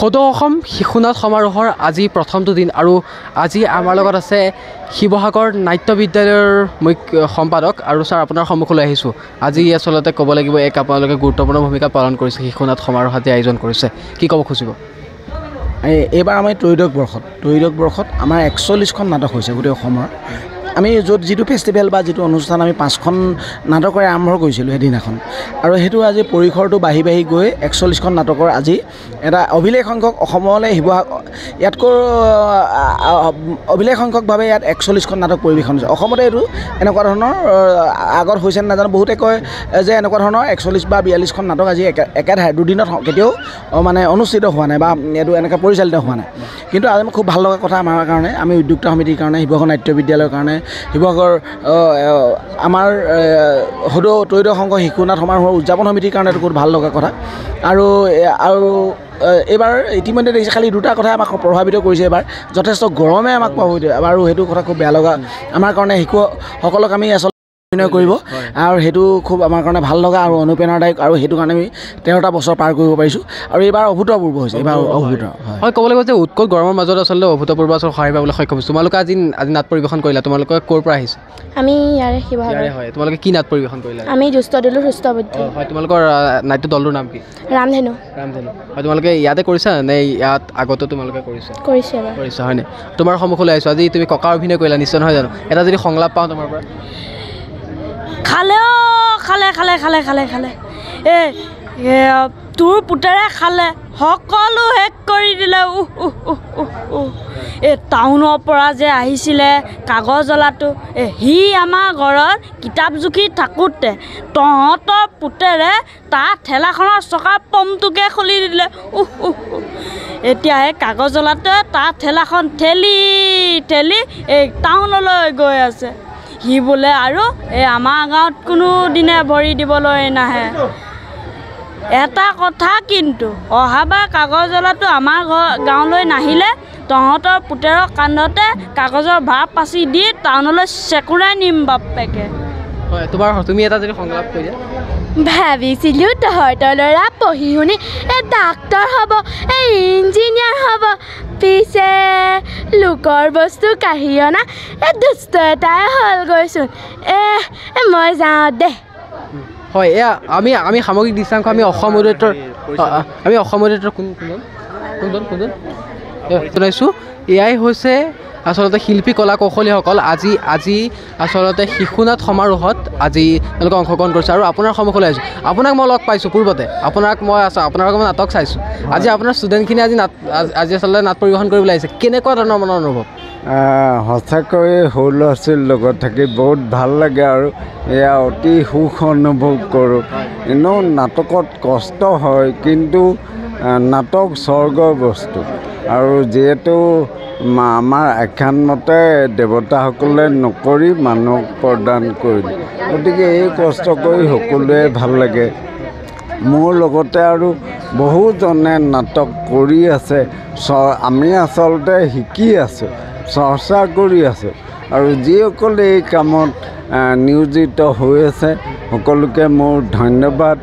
সদৌ অসম শিশুনাট সমাৰোহৰ আজি প্ৰথমটো দিন আৰু আজি আমাৰ লগত আছে শিৱসাগৰ নাট্য বিদ্যালয়ৰ মুখ্য সম্পাদক আৰু ছাৰ আপোনাৰ সন্মুখলৈ আহিছোঁ। আজি আচলতে ক'ব লাগিব এক আপোনালোকে গুৰুত্বপূৰ্ণ ভূমিকা পালন কৰিছে শিশুনাট সমাৰোহ আজি আয়োজন কৰিছে, কি ক'ব খুজিব? এইবাৰ আমি ত্ৰয়োদশ বৰ্ষত আমাৰ 41খন নাটক হৈছে গোটেই অসমৰ। আমি যিটো ফেষ্টিভেল বা যিটো অনুষ্ঠান আমি 5খন নাটকেৰে আৰম্ভ কৰিছিলোঁ সেইদিনাখন, আৰু সেইটো আজি পৰিসৰটো বাঢ়ি বাঢ়ি গৈ 41খন নাটকৰ আজি এটা অভিলেখ সংখ্যক অসমলৈ ইয়াতকৈ অভিলেখ সংখ্যকভাৱে ইয়াত 41খন নাটক পৰিৱেশন হৈছে। অসমতে এইটো এনেকুৱা ধৰণৰ আগত হৈছে নাজানো, বহুতে কয় যে এনেকুৱা ধৰণৰ 41 বা 42খন নাটক আজি একেধাৰে দুদিনত কেতিয়াও মানে অনুষ্ঠিত হোৱা নাই বা এইটো এনেকৈ পৰিচালিত হোৱা নাই। কিন্তু আজি খুব ভাল লগা কথা আমাৰ কাৰণে, আমি উদ্যোক্তা সমিতিৰ কাৰণে, শিৱসাগৰ নাট্য বিদ্যালয়ৰ কাৰণে, শিৱসাগৰ আমাৰ সদৌ ত্ৰয়োদশ সংখ্যক শিশুনাট সমাৰোহৰ উদযাপন সমিতিৰ কাৰণে এইটো বহুত ভাল লগা কথা। আৰু এইবাৰ ইতিমধ্যে দেখিছে খালি দুটা কথাই আমাক প্ৰভাৱিত কৰিছে। এইবাৰ যথেষ্ট গৰমে আমাক প্ৰভাৱিত, আৰু সেইটো কথা খুব বেয়া লগা আমাৰ কাৰণে। শিশুসকলক আমি আচলতে অভিনয় কৰিব, আৰু সেইটো খুব আমাৰ কাৰণে ভাল লগা আৰু অনুপ্ৰেৰণাদায়ক, আৰু সেইটো কাৰণে আমি 13টা বছৰ পাৰ কৰিব পাৰিছোঁ, আৰু এইবাৰ অভূতপূৰ্ব হৈছে। এইবাৰ অভূতপূৰ্ব হয়, ক'ব লাগিব যে উৎকট গৰমৰ মাজত আচলতে অভূতপূৰ্ব আচলতে সহায় পাবলৈ সক্ষম হৈছোঁ। তোমালোকে আজি নাট পৰিৱেশন কৰিলা, তোমালোকে ক'ৰ পৰা আহিছে? আমি ইয়াৰে শিৱসাগৰ। হয়, তোমালোকে কি নাট পৰিৱেশন কৰিলা? আমি দুষ্ট দিলো সুস্থ বুদ্ধি। হয়, তোমালোকৰ নাট্য দলটোৰ নাম কি? ৰামধেনু। হয়, তোমালোকে ইয়াতে কৰিছা নে ইয়াত আগতে তোমালোকে কৰিছা? কৰিছা হয়নে? তোমাৰ সন্মুখলৈ আহিছোঁ, আজি তুমি ককাৰ অভিনয় কৰিলা নিশ্চয়, নহয় জানো? এটা যদি সংলাপ পাওঁ তোমাৰ পৰা। খালে তোৰ পুতেৰে খালে, সকলো শেষ কৰি দিলে। এই টাউনৰ পৰা যে আহিছিলে কাগজ জ্বলাটো, সি আমাৰ ঘৰত কিতাপ জুখি থাকোঁতে তহঁতৰ পুতেৰে তাৰ ঠেলাখনৰ চকা পমটোকে খুলি দিলে। এতিয়া সেই কাগজ জ্বলাটোৱে তাৰ ঠেলাখন ঠেলি এই টাউনলৈ গৈ আছে। সি বোলে আৰু এই আমাৰ গাঁৱত কোনো দিনে ভৰি দিবলৈ নাহে। এটা কথা কিন্তু, অহাবাৰ কাগজ জ্বলাটো আমাৰ গাঁৱলৈ নাহিলে তহঁতৰ পুতেৰৰ কান্ধতে কাগজৰ ভাৰ পাচি দি টাউনলৈ চেকুৰাই নিম বাপেকে। হয়, তুমি এটা যদি সংলাপ কৈ দিয়া। ভাবিছিলোঁ তহঁতৰ ল'ৰা পঢ়ি শুনি ডাক্তৰ হ'ব, ইঞ্জিনিয়াৰ হ'ব, পিছে লোকৰ বস্তু কাঢ়ি অনা দুষ্ট এটাই হ'লগৈচোন। মই যাওঁ দে। হয়, এয়া আমি সামগ্ৰিক দৃশ্যাংশ আমি অসম অডিটৰ কোনজন জনাইছোঁ। এয়াই হৈছে আচলতে শিল্পী কলা কৌশলীসকল আজি আচলতে শিশুনাট সমাৰোহত আজি তেওঁলোকে অংশগ্ৰহণ কৰিছে। আৰু আপোনাৰ সন্মুখলৈ আহিছোঁ, আপোনাক মই লগ পাইছোঁ পূৰ্বতে, আপোনাক মই নাটক চাইছোঁ। আজি আপোনাৰ ষ্টুডেণ্টখিনি আজি আচলতে নাট পৰিৱেশন কৰিবলৈ আহিছে, কেনেকুৱা ধৰণৰ মনৰ অনুভৱ? সঁচাকৈ সৰু ল'ৰা ছোৱালীৰ লগত থাকি বহুত ভাল লাগে, আৰু এয়া অতি সুখ অনুভৱ কৰোঁ। এনেও নাটকত কষ্ট হয়, কিন্তু নাটক স্বৰ্গৰ বস্তু, আৰু যিহেতু আমাৰ আখ্যান মতে দেৱতাসকলে নকৰি মানুহক প্ৰদান কৰিলে, গতিকে এই কষ্ট কৰি সকলোৱে ভাল লাগে। মোৰ লগতে আৰু বহুজনে নাটক কৰি আছে, আমি আচলতে শিকি আছোঁ, চৰ্চা কৰি আছোঁ, আৰু যিসকলে এই কামত নিয়োজিত হৈ আছে সকলোকে মোৰ ধন্যবাদ।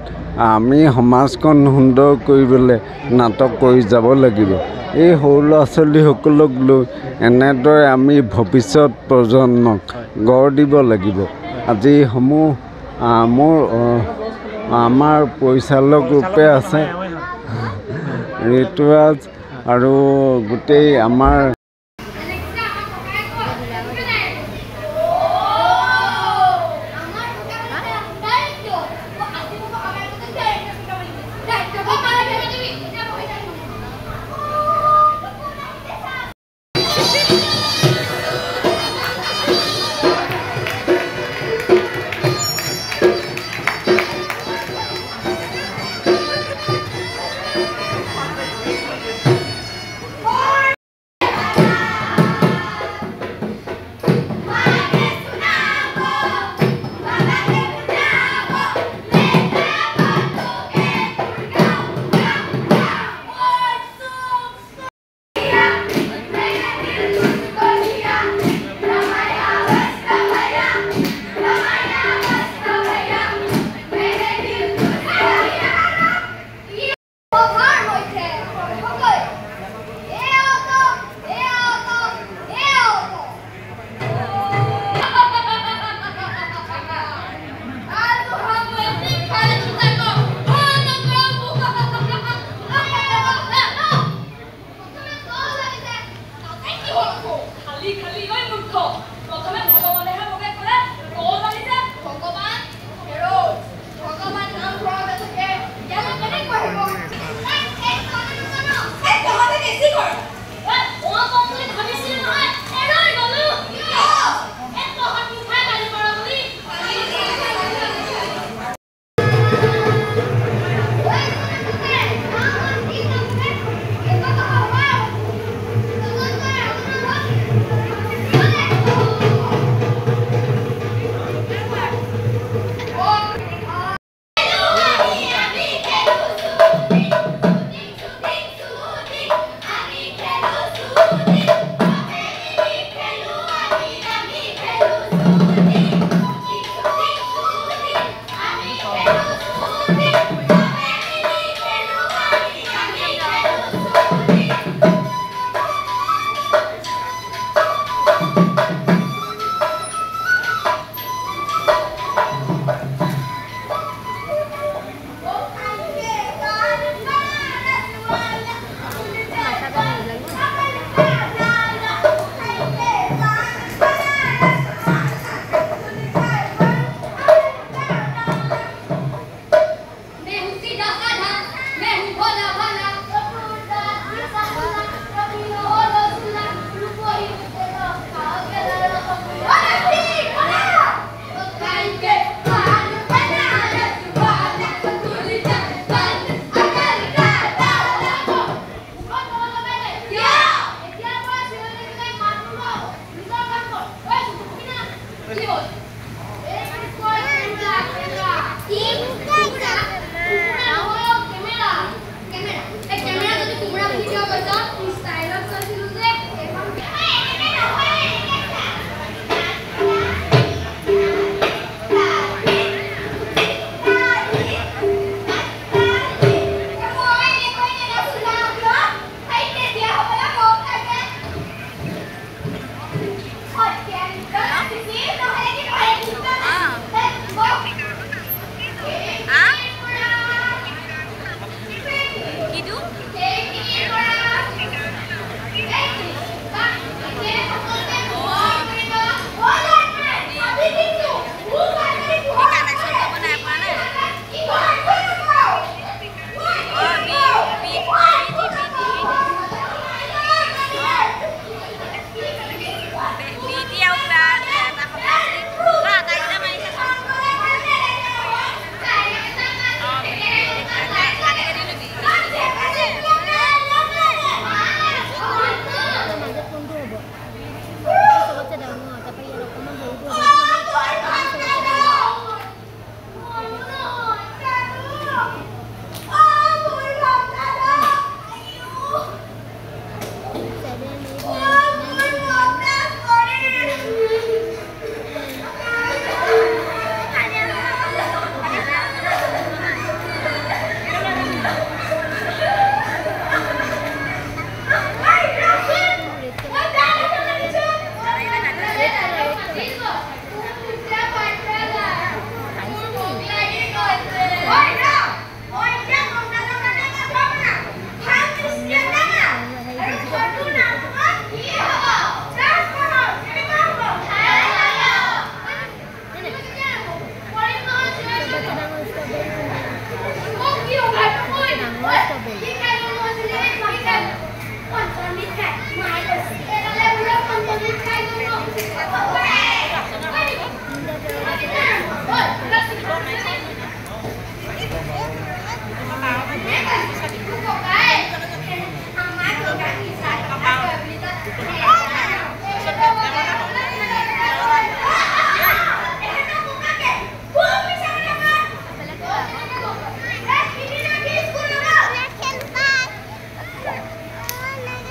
আমি সমাজখন সুন্দৰ কৰিবলৈ নাটক কৰি যাব লাগিব। এই সৰু ল'ৰা ছোৱালীসকলক লৈ এনেদৰে আমি ভৱিষ্যত প্ৰজন্মক গঢ় দিব লাগিব। আজি সমূহ আমাৰ পৰিচালক ৰূপে আছে ঋতুৰাজ, আৰু গোটেই আমাৰ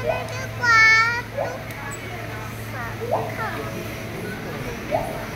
Hãy subscribe cho kênh Ghiền Mì Gõ để không bỏ lỡ